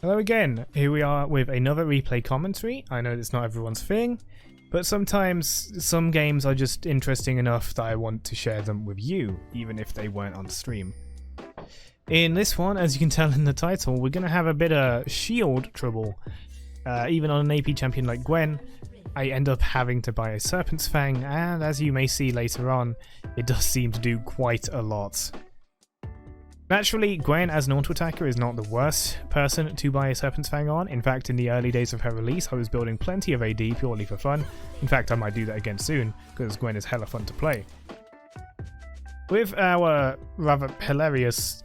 Hello again, here we are with another replay commentary. I know it's not everyone's thing, but sometimes some games are just interesting enough that I want to share them with you, even if they weren't on stream. In this one, as you can tell in the title, we're going to have a bit of shield trouble. Even on an AP champion like Gwen, I end up having to buy a Serpent's Fang, and as you may see later on, it does seem to do quite a lot. Naturally, Gwen as an auto-attacker is not the worst person to buy a Serpent's Fang on. In fact, in the early days of her release, I was building plenty of AD purely for fun. In fact, I might do that again soon, because Gwen is hella fun to play. With our rather hilarious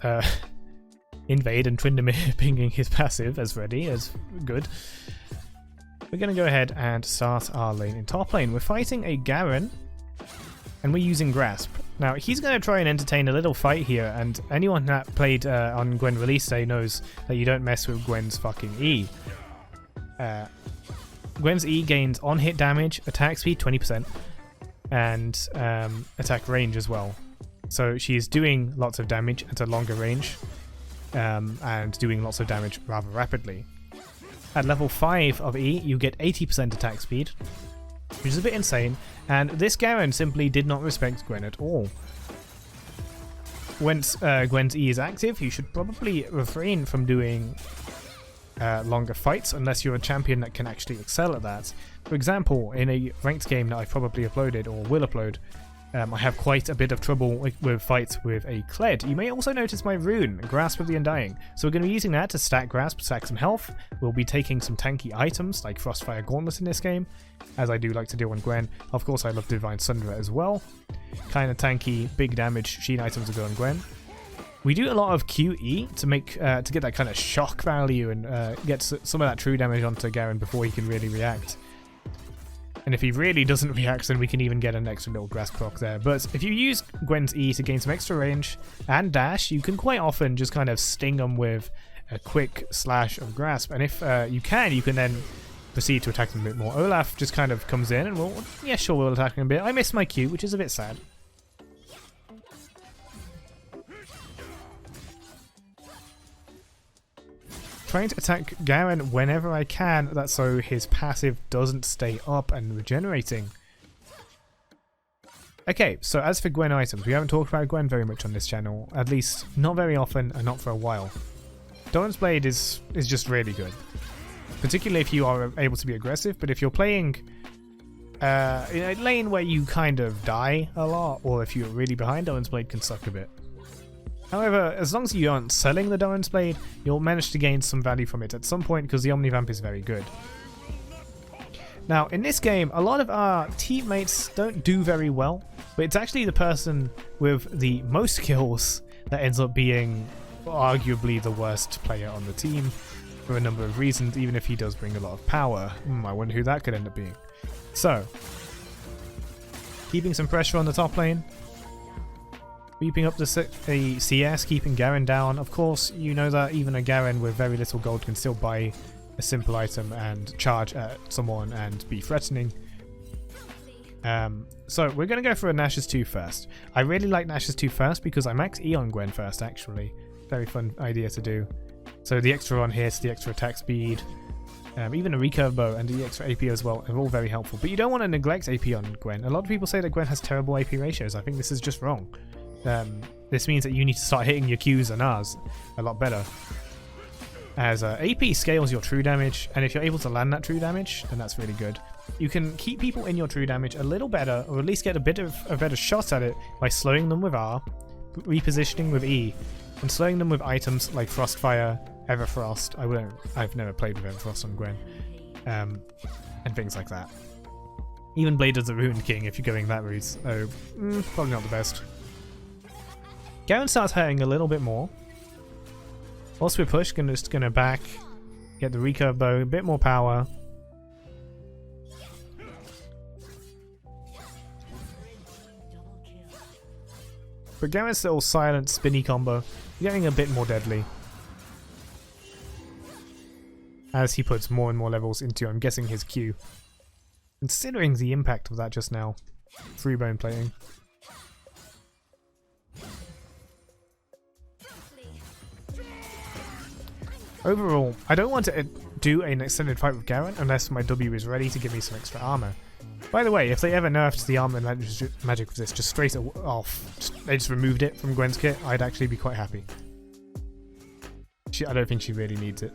invade and Tryndamere pinging his passive as ready, as good, we're going to go ahead and start our lane in top lane. We're fighting a Garen, and we're using Grasp. Now, he's going to try and entertain a little fight here, and anyone that played on Gwen release day knows that you don't mess with Gwen's fucking E. Gwen's E gains on-hit damage, attack speed 20%, and attack range as well. So she's doing lots of damage at a longer range, and doing lots of damage rather rapidly. At level 5 of E, you get 80% attack speed, which is a bit insane, and this Garen simply did not respect Gwen at all. Once Gwen's E is active, you should probably refrain from doing longer fights unless you're a champion that can actually excel at that. For example, in a ranked game that I've probably uploaded or will upload, I have quite a bit of trouble with fights with a Kled. You may also notice my rune, Grasp of the Undying. So we're going to be using that to stack Grasp, stack some health. We'll be taking some tanky items like Frostfire Gauntlet in this game, as I do like to do on Gwen. Of course, I love Divine Sunder as well. Kind of tanky, big damage sheen items to go on Gwen. We do a lot of QE to make to get that kind of shock value and get some of that true damage onto Garen before he can really react. And if he really doesn't react, then we can even get an extra little Grasp proc there. But if you use Gwen's E to gain some extra range and dash, you can quite often just kind of sting them with a quick slash of Grasp. And if you can then proceed to attack them a bit more. Olaf just kind of comes in and we'll attack him a bit. I missed my Q, which is a bit sad. Trying to attack Garen whenever I can, that's so his passive doesn't stay up and regenerating. Okay, so as for Gwen items, we haven't talked about Gwen very much on this channel, at least not very often and not for a while. Doran's Blade is just really good, particularly if you are able to be aggressive, but if you're playing in a lane where you kind of die a lot, or if you're really behind, Doran's Blade can suck a bit. However, as long as you aren't selling the Doran's Blade, you'll manage to gain some value from it at some point because the Omnivamp is very good. Now, in this game, a lot of our teammates don't do very well, but it's actually the person with the most kills that ends up being arguably the worst player on the team for a number of reasons, even if he does bring a lot of power. I wonder who that could end up being. So, keeping some pressure on the top lane. Beeping up the CS, keeping Garen down. Of course, you know that even a Garen with very little gold can still buy a simple item and charge at someone and be threatening. So we're going to go for a Nash's 2 first. I really like Nash's 2 first because I max E on Gwen first, actually. Very fun idea to do. So the extra on hit, the extra attack speed, even a recurve bow and the extra AP as well are all very helpful. But you don't want to neglect AP on Gwen. A lot of people say that Gwen has terrible AP ratios. I think this is just wrong. This means that you need to start hitting your Qs and Rs a lot better. As AP scales your true damage, and if you're able to land that true damage, then that's really good. You can keep people in your true damage a little better, or at least get a bit of a better shot at it by slowing them with R, repositioning with E, and slowing them with items like Frostfire, Everfrost. I've never played with Everfrost on Gwen, and things like that. Even Blade of the Ruined King if you're going that route, so probably not the best. Garen starts hurting a little bit more. Whilst we're pushed, just gonna back, get the recurve bow, a bit more power. But Garen's little silent spinny combo getting a bit more deadly as he puts more and more levels into, I'm guessing, his Q. Considering the impact of that just now, free bone plating. Overall, I don't want to do an extended fight with Garen unless my W is ready to give me some extra armor. By the way, if they ever nerfed the armor and magic resist just straight off, they just removed it from Gwen's kit, I'd actually be quite happy. I don't think she really needs it.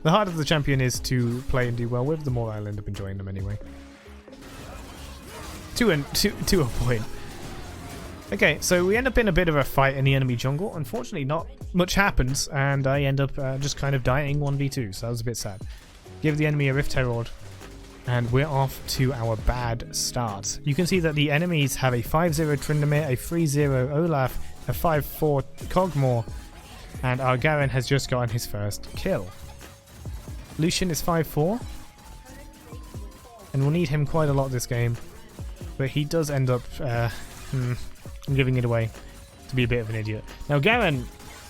The harder the champion is to play and do well with, the more I'll end up enjoying them anyway. To a point. Okay, so we end up in a bit of a fight in the enemy jungle. Unfortunately, not much happens, and I end up just kind of dying 1v2, so that was a bit sad. Give the enemy a Rift Herald, and we're off to our bad start. You can see that the enemies have a 5-0 Tryndamere, a 3-0 Olaf, a 5-4 Cogmore, and our Garen has just gotten his first kill. Lucian is 5-4, and we'll need him quite a lot this game, but he does end up giving it away to be a bit of an idiot. Now Garen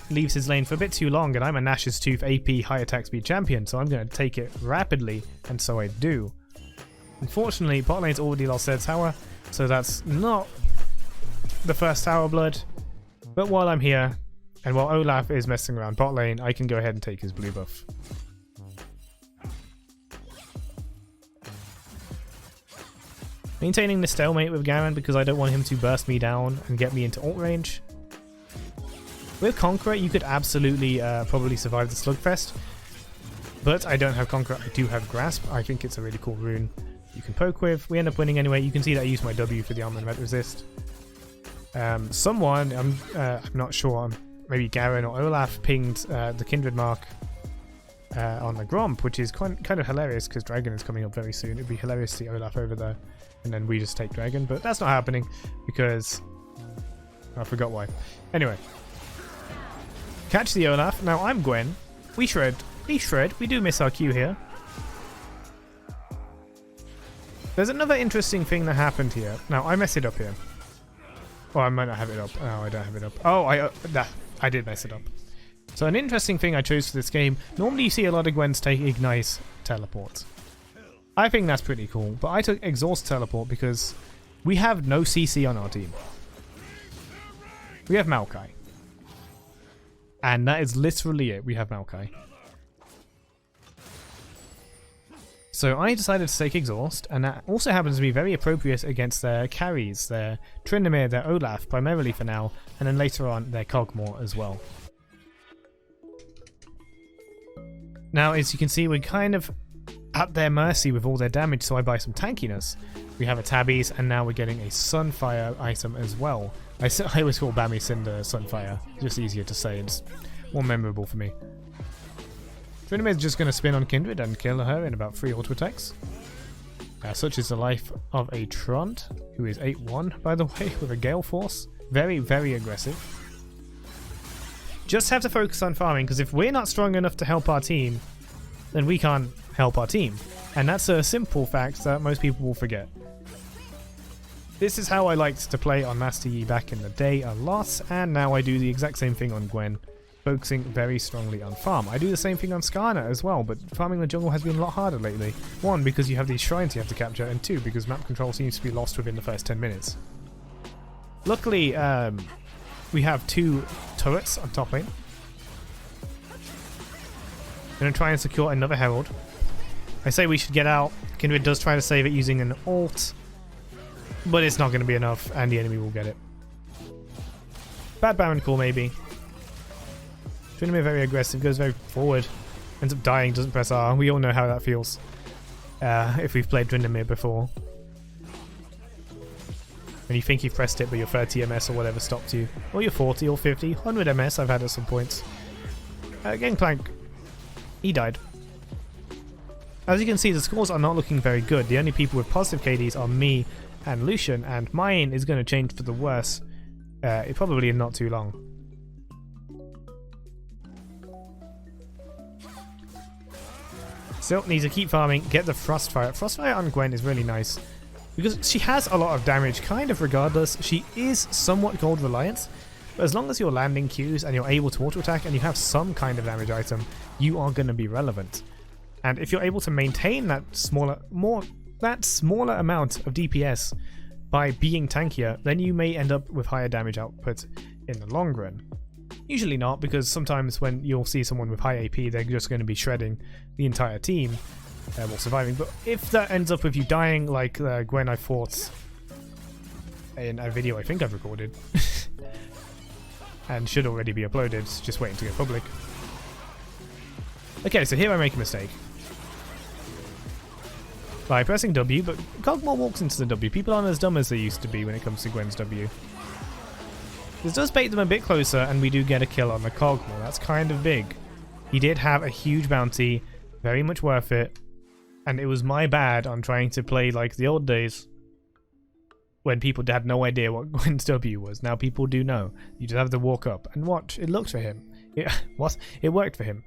leaves his lane for a bit too long, and I'm a Nash's Tooth AP high attack speed champion, so I'm going to take it rapidly, and so I do. Unfortunately, bot lane's already lost their tower, so that's not the first tower blood. But while I'm here, and while Olaf is messing around bot lane, I can go ahead and take his blue buff. Maintaining the stalemate with Garen because I don't want him to burst me down and get me into ult range. With Conqueror, you could absolutely probably survive the Slugfest, but I don't have Conqueror, I do have Grasp. I think it's a really cool rune you can poke with. We end up winning anyway. You can see that I used my W for the armor and red resist. Someone, I'm not sure, maybe Garen or Olaf pinged the Kindred mark on the Gromp, which is kind of hilarious because Dragon is coming up very soon. It'd be hilarious to see Olaf over there, and then we just take Dragon, but that's not happening because I forgot why. Anyway, catch the Olaf. Now I'm Gwen. We shred. We do miss our Q here. There's another interesting thing that happened here. Now I mess it up here. Oh, I might not have it up. Oh, I don't have it up. Oh, I did mess it up. So an interesting thing I chose for this game. Normally you see a lot of Gwens take Ignite Teleport. I think that's pretty cool, but I took Exhaust Teleport because we have no CC on our team. We have Maokai. And that is literally it. We have Maokai. So I decided to take Exhaust, and that also happens to be very appropriate against their carries, their Tryndamere, their Olaf, primarily for now, and then later on their Cogmore as well. Now, as you can see, we're kind of at their mercy with all their damage, so I buy some tankiness. We have a Tabbies, and now we're getting a Sunfire item as well. I always call Bammy Cinder Sunfire, just easier to say, it's more memorable for me. Tryndamere is just going to spin on Kindred and kill her in about 3 auto attacks. Such is the life of a Trond, who is 8-1 by the way, with a Gale Force. Very, very aggressive. Just have to focus on farming, because if we're not strong enough to help our team, then we can't help our team. And that's a simple fact that most people will forget. This is how I liked to play on Master Yi back in the day a lot, and now I do the exact same thing on Gwen, focusing very strongly on farm. I do the same thing on Skarner as well, but farming the jungle has been a lot harder lately. 1, because you have these shrines you have to capture, and 2, because map control seems to be lost within the first 10 minutes. Luckily, we have 2 turrets on top lane. I'm going to try and secure another Herald. I say we should get out. Kindred does try to save it using an ult, but it's not going to be enough, and the enemy will get it. Bad Baron call, maybe. Tryndamere very aggressive, goes very forward, ends up dying, doesn't press R. We all know how that feels if we've played Tryndamere before. When you think you've pressed it, but your 30 MS or whatever stopped you. Or your 40 or 50, 100 MS I've had at some points. Gangplank, he died. As you can see, the scores are not looking very good. The only people with positive KDs are me and Lucian, and mine is going to change for the worse probably in not too long. Still need to keep farming, get the Frostfire. Frostfire on Gwen is really nice because she has a lot of damage kind of regardless. She is somewhat gold reliant, but as long as you're landing Qs and you're able to auto attack and you have some kind of damage item, you are going to be relevant. And if you're able to maintain that smaller amount of DPS by being tankier, then you may end up with higher damage output in the long run. Usually not, because sometimes when you'll see someone with high AP, they're just going to be shredding the entire team while surviving. But if that ends up with you dying, like Gwen I fought in a video I think I've recorded, and should already be uploaded, just waiting to go public. Okay, so here I make a mistake. By pressing W, but Kog'Maw walks into the W. People aren't as dumb as they used to be when it comes to Gwen's W. This does bait them a bit closer, and we do get a kill on the Kog'Maw. That's kind of big. He did have a huge bounty, very much worth it, and it was my bad on trying to play like the old days when people had no idea what Gwen's W was. Now people do know. You just have to walk up and watch. It looks for him. It worked for him.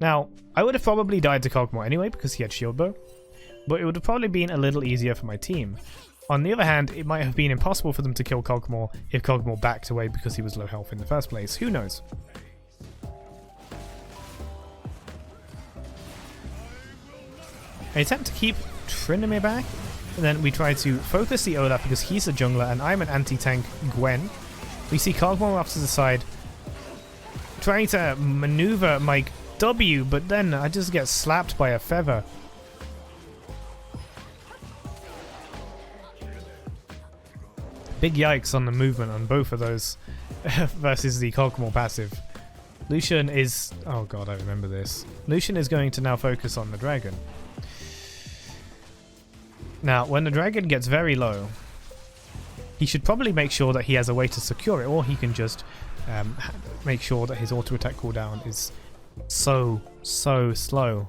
Now, I would have probably died to Kog'Maw anyway because he had shield bow, but it would have probably been a little easier for my team. On the other hand, it might have been impossible for them to kill Kog'Maw if Kog'Maw backed away because he was low health in the first place. Who knows? I attempt to keep Tryndamere back, and then we try to focus the Olaf because he's a jungler and I'm an anti-tank Gwen. We see Kog'Maw off to the side, trying to maneuver my W, but then I just get slapped by a feather. Big yikes on the movement on both of those versus the Kog'Maw passive. Lucian is... oh god, I remember this. Lucian is going to now focus on the dragon. Now, when the dragon gets very low, he should probably make sure that he has a way to secure it, or he can just make sure that his auto attack cooldown is so slow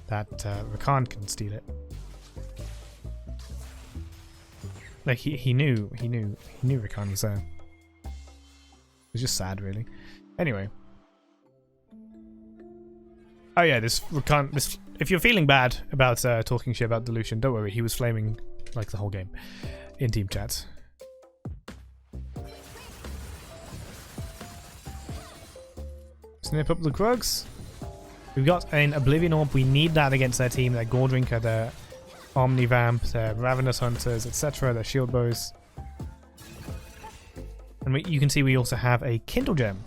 that Rakan can steal it. Like he knew Rakan was there. It was just sad, really. Anyway. Oh yeah, this Rakan. If you're feeling bad about talking shit about Lucian, don't worry. He was flaming like the whole game in team chat. Snip up the Krugs. We've got an Oblivion Orb. We need that against their team. Their Gordrinker, their Omnivamp, their Ravenous Hunters, etc. Their Shield Bows. And you can see we also have a Kindle Gem.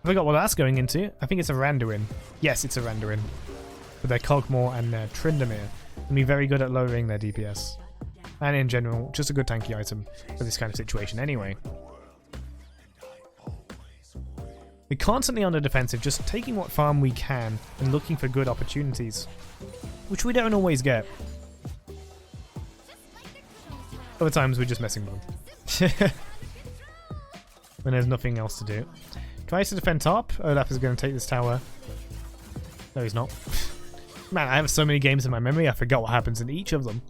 I forgot what that's going into. I think it's a Randuin. Yes, it's a Randuin. With their Kog'Maw and their Tryndamere. And be very good at lowering their DPS. And in general, just a good tanky item for this kind of situation anyway. We're constantly on the defensive, just taking what farm we can and looking for good opportunities, which we don't always get. Other times we're just messing with them. When there's nothing else to do. Tries to defend top. Olaf is going to take this tower. No, he's not. Man, I have so many games in my memory, I forgot what happens in each of them.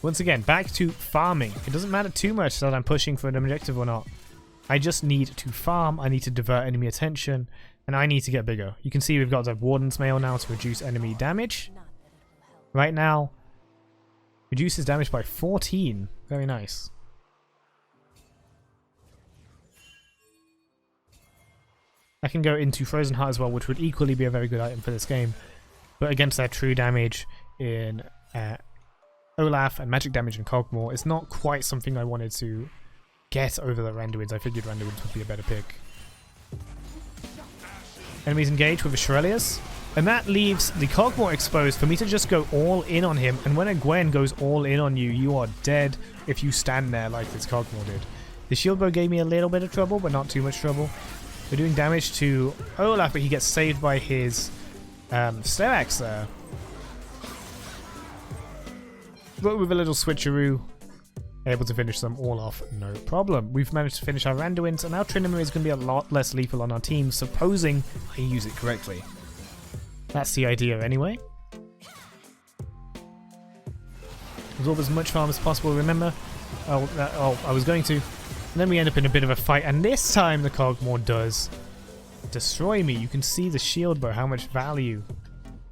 Once again, back to farming. It doesn't matter too much that I'm pushing for an objective or not. I just need to farm, I need to divert enemy attention, and I need to get bigger. You can see we've got the Warden's Mail now to reduce enemy damage. Right now, reduces damage by 14. Very nice. I can go into Frozen Heart as well, which would equally be a very good item for this game. But against their true damage in Olaf and magic damage in Kog'Maw, it's not quite something I wanted to get over the Randuins. I figured Randuins would be a better pick. Enemies engage with the Shurelius, and that leaves the Kog'Maw exposed for me to just go all in on him. And when a Gwen goes all in on you, you are dead if you stand there like this Kog'Maw did. The shield bow gave me a little bit of trouble, but not too much trouble. We're doing damage to Olaf, but he gets saved by his Stellax there. But with a little switcheroo, able to finish them all off, no problem. We've managed to finish our Randuins, and now Tryndamere is going to be a lot less lethal on our team, supposing I use it correctly. That's the idea anyway. Absorb as much farm as possible, remember? Oh, I was going to. And then we end up in a bit of a fight, and this time the Kog'Maw does destroy me. You can see the shield bow, how much value,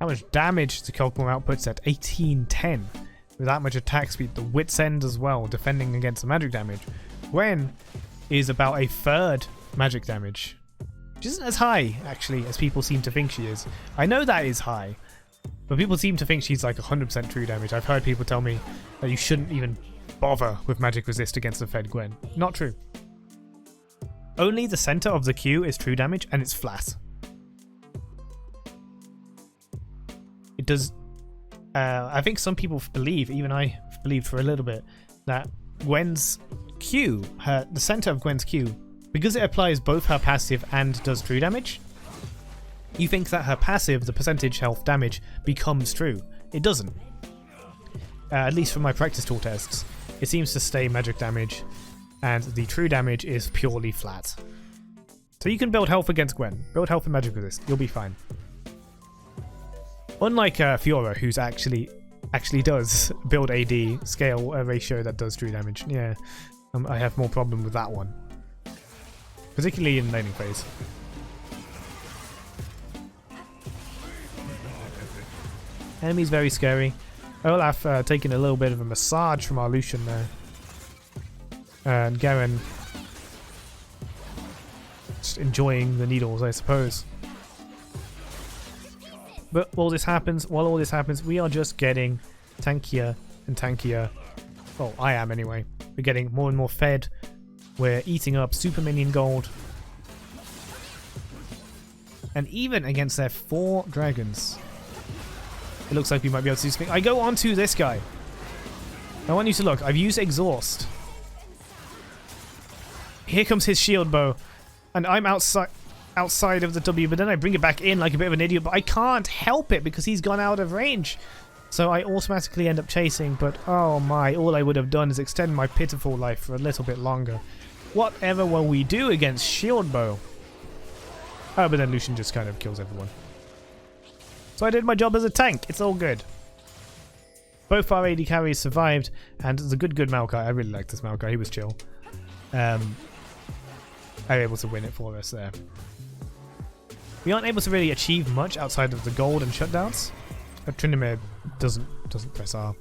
how much damage the Kog'Maw outputs at 1810. With that much attack speed, the Wit's End as well, defending against the magic damage. Gwen is about a third magic damage, which isn't as high, actually, as people seem to think she is. I know that is high, but people seem to think she's like 100% true damage. I've heard people tell me that you shouldn't even bother with magic resist against the fed Gwen. Not true. Only the center of the Q is true damage, and it's flat. It does... I think some people believe, even I believed for a little bit, that Gwen's Q, the center of Gwen's Q, because it applies both her passive and does true damage, you think that her passive, the percentage health damage, becomes true. It doesn't. At least from my practice tool tests. It seems to stay magic damage, and the true damage is purely flat. So you can build health against Gwen. Build health and magic resist. You'll be fine. Unlike Fiora, who's actually does build AD scale a ratio that does true damage. Yeah, I have more problem with that one. Particularly in laning phase. Enemy's very scary. Olaf taking a little bit of a massage from our Lucian there. And Garen just enjoying the needles, I suppose. But while all this happens, we are just getting tankier and tankier. Well, I am anyway. We're getting more and more fed. We're eating up super minion gold. And even against their 4 dragons, it looks like we might be able to do something. I go on to this guy. I want you to look. I've used exhaust. Here comes his shield bow. And I'm outside of the W, but then I bring it back in like a bit of an idiot, but I can't help it because he's gone out of range. So I automatically end up chasing, but oh my, all I would have done is extend my pitiful life for a little bit longer. Whatever will we do against shield bow? Oh, but then Lucian just kind of kills everyone. So I did my job as a tank. It's all good. Both our AD carries survived, and the good Maokai. I really like this Maokai. He was chill. I'm able to win it for us there. We aren't able to really achieve much outside of the gold and shutdowns. But Tryndamere doesn't press R.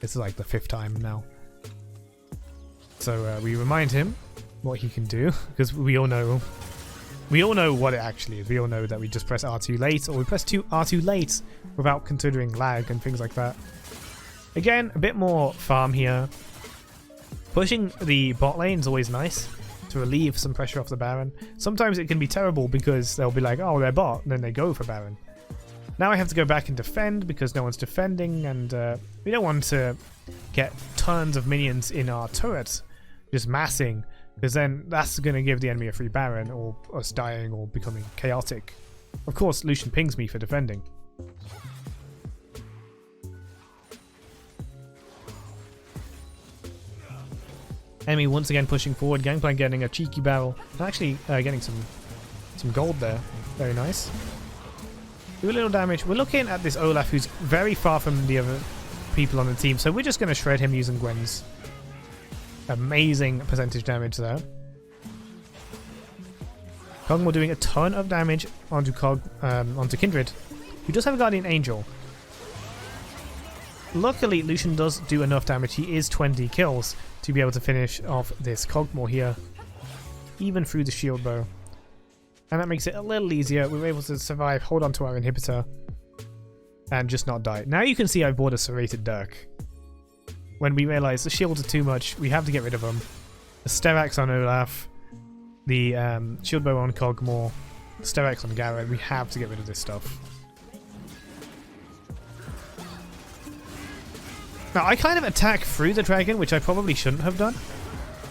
It's like the 5th time now. So we remind him what he can do, because we all know what it actually is. We all know that we just press R2 late, or we press R2 late without considering lag and things like that. Again, a bit more farm here. Pushing the bot lane is always nice to relieve some pressure off the Baron. Sometimes it can be terrible because they'll be like, oh, they're bot, and then they go for Baron. Now I have to go back and defend because no one's defending, and we don't want to get tons of minions in our turret just massing, because then that's going to give the enemy a free Baron, or us dying or becoming chaotic. Of course, Lucian pings me for defending. Enemy once again pushing forward, Gangplank getting a cheeky barrel, and actually getting some gold there. Very nice. Do a little damage. We're looking at this Olaf who's very far from the other people on the team, so we're just going to shred him using Gwen's amazing percentage damage there. Kog'Maw doing a ton of damage onto Kindred, who does have a Guardian Angel. Luckily, Lucian does do enough damage. He is 20 kills to be able to finish off this Kog'Maw here, even through the shield bow. And that makes it a little easier. We were able to survive, hold on to our inhibitor, and just not die. Now you can see I bought a serrated Dirk. When we realized the shields are too much, we have to get rid of them. The Sterax on Olaf, the shield bow on Kog'Maw, the Sterax on Garen. We have to get rid of this stuff. Now I kind of attack through the dragon, which I probably shouldn't have done,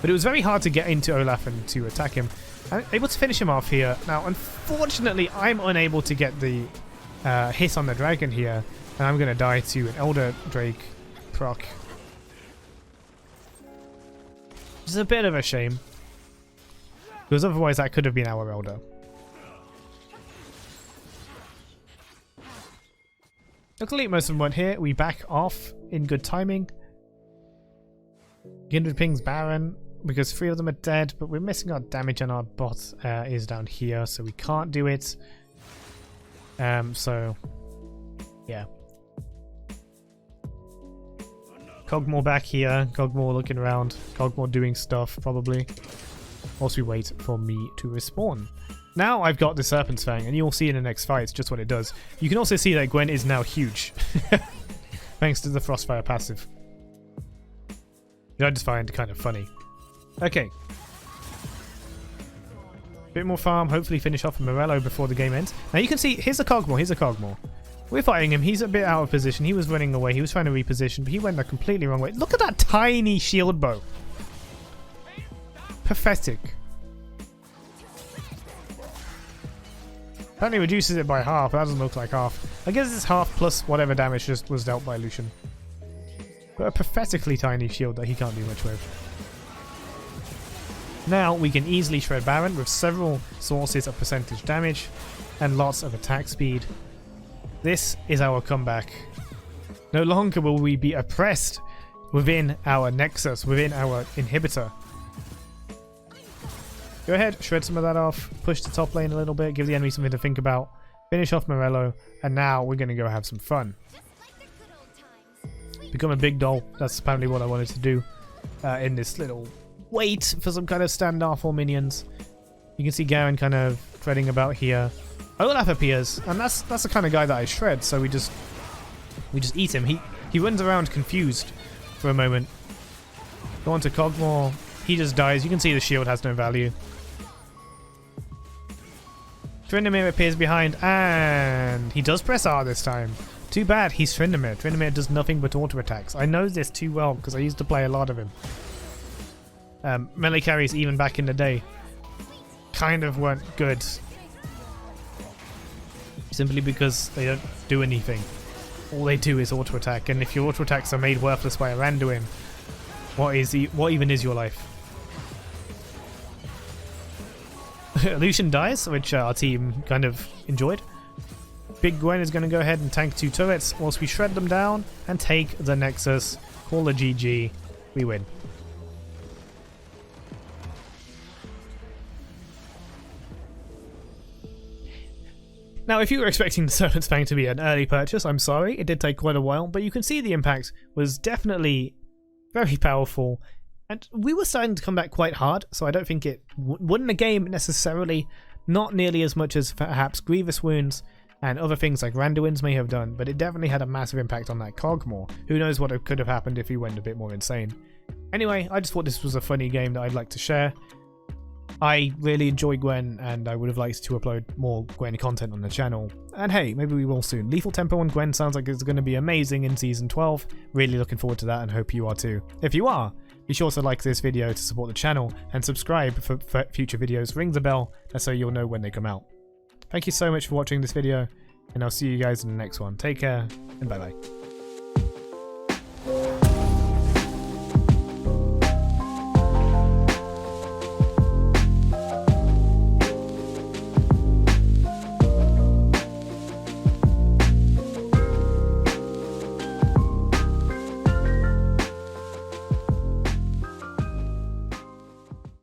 but it was very hard to get into Olaf and to attack him. I'm able to finish him off here. Now, unfortunately, I'm unable to get the hit on the dragon here, and I'm going to die to an Elder Drake proc. Which is a bit of a shame, because otherwise that could have been our Elder. Luckily, most of them weren't here. We back off in good timing. Kindred pings Baron, because 3 of them are dead, but we're missing our damage, and our bot is down here, so we can't do it. So, yeah. Kog'Maw back here. Kog'Maw looking around. Kog'Maw doing stuff, probably. Whilst we wait for me to respawn. Now I've got the Serpent's Fang, and you'll see in the next fight just what it does. You can also see that Gwen is now huge. Thanks to the Frostfire passive. Which I just find kind of funny. Okay. Bit more farm, hopefully finish off Morello before the game ends. Now you can see, here's a Cogmore, here's a Cogmore. We're fighting him, he's a bit out of position. He was running away, he was trying to reposition, but he went the completely wrong way. Look at that tiny shield bow. Pathetic. Apparently reduces it by half, that doesn't look like half. I guess it's half plus whatever damage just was dealt by Lucian. But a pathetically tiny shield that he can't do much with. Now we can easily shred Baron with several sources of percentage damage and lots of attack speed. This is our comeback. No longer will we be oppressed within our nexus, within our inhibitor. Go ahead, shred some of that off, push the top lane a little bit, give the enemy something to think about, finish off Morello, and now we're going to go have some fun. Become a big doll, that's apparently what I wanted to do in this little wait for some kind of standoff or minions. You can see Garen kind of treading about here. Olaf appears, and that's the kind of guy that I shred, so we just eat him. He runs around confused for a moment. Go on to Cogmore, he just dies. You can see the shield has no value. Tryndamere appears behind, and he does press R this time. Too bad, he's Tryndamere. Tryndamere does nothing but auto attacks. I know this too well because I used to play a lot of him. Melee carries even back in the day kind of weren't good. Simply because they don't do anything. All they do is auto attack, and if your auto attacks are made worthless by a Randuin, what even is your life? Lucian dies, which our team kind of enjoyed. Big Gwen is going to go ahead and tank 2 turrets whilst we shred them down and take the Nexus. Call a GG. We win. Now, if you were expecting the Serpent's Fang to be an early purchase, I'm sorry, it did take quite a while, but you can see the impact was definitely very powerful, and we were starting to come back quite hard, so I don't think it wouldn't a game necessarily, not nearly as much as perhaps Grievous Wounds and other things like Randuin's may have done, but it definitely had a massive impact on that Cogmore. Who knows what could have happened if he went a bit more insane. Anyway, I just thought this was a funny game that I'd like to share. I really enjoy Gwen, and I would have liked to upload more Gwen content on the channel. And hey, maybe we will soon. Lethal Tempo on Gwen sounds like it's going to be amazing in Season 12. Really looking forward to that and hope you are too. If you are, be sure to like this video to support the channel and subscribe for future videos. Ring the bell so you'll know when they come out. Thank you so much for watching this video, and I'll see you guys in the next one. Take care, and bye bye.